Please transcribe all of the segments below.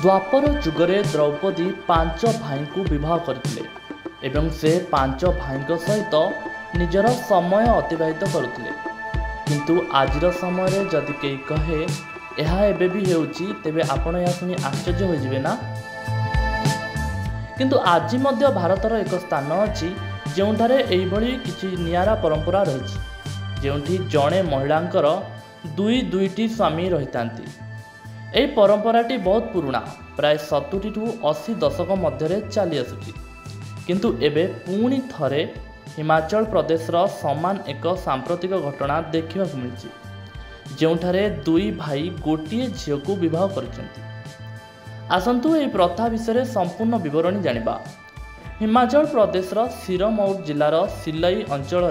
द्वापर जुगरे द्रौपदी पांच भाई को विवाह करथिले एवं से पांच भाई सहित निजर समय अतिबाहित करुथिले। किंतु आजिर समय रे जदि केही कहे यह एबे भी हेउची तेबे आपण या सुनी आश्चर्य हो जिवे ना। किंतु आज मध्य भारतर एक स्थान अछि जेउठारे एही भली किछि नियारा परंपरा रहिछि जेउठी जणे महिलांकर दुईटी स्वामी रहितांती। एही परंपराटी बहुत पुराना प्राय 70 टू 80 दशक मध्य चली आसुछि। किंतु एबे पुणी थरे हिमाचल प्रदेशर समान एक सांप्रतिक घटना देखा मिली जेउठारे दुई भाई गोटे झील को विवाह करछंती। आसंतु एही प्रथा विषय संपूर्ण विवरणी जानिबा। हिमाचल प्रदेशर सिरमौर जिलार सिलाई अंचल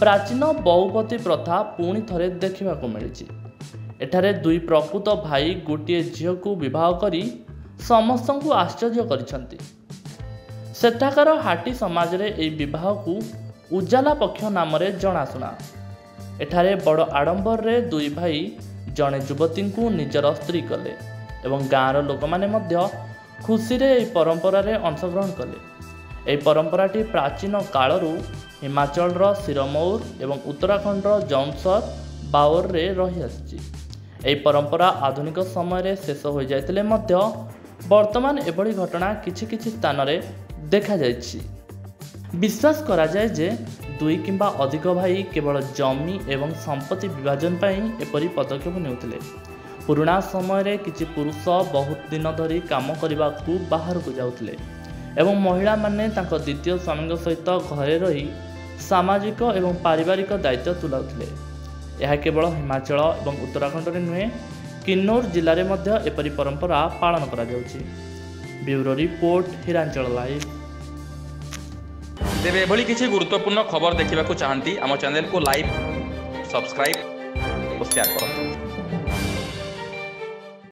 प्राचीन बहुपति प्रथा पुणी थरे देखा मिली। एठारे दुई प्रकृत भाई गोटे झील को विवाह करी समस्त को आश्चर्य करिसंती। सेठाकार हाटी समाज रे एई विवाह को उजाला पक्ष नाम रे जनाशुना। एठारे बड़ आडंबर रे दुई भाई जणे युवती को निजर स्त्री कले एवं गाँवर लोक माने मध्य खुशी रे एई परंपरा रे अंशग्रहण कले। एई परंपराटी प्राचीन कालरू हिमाचल रो सिरमौर एवं उत्तराखंड रो जौनसर बावर रे रही आछि। एई परंपरा आधुनिक समय रे शेष हो जाइतिले मध्य वर्तमान एभली घटना किछि किछि स्थान रे देखा जाइछि। विश्वास करा जाए जे दुई किंबा अधिक भाई केवल जमी एवं संपत्ति विभाजन पई एपरि पदक्षेप नेउथिले। पुराना समय रे किछि पुरुष बहुत दिन धरी काम करबा को बाहर को जाउथिले एवं महिला माने तांको द्वितीय स्वामी सहित घरे रही सामाजिक एवं पारिवारिक दायित्व तुलाउथिले। यह केवल हिमाचल एवं उत्तराखंड रे नुहे किन्नौर जिले में मध्य एपरी परंपरा पालन करा जाउछि। Bureau report Hiranchal live. तेरे एभली किसी गुरुत्वपूर्ण खबर देखा चाहती आम चैनल को लाइक सब्सक्राइब और शेयर करूँ।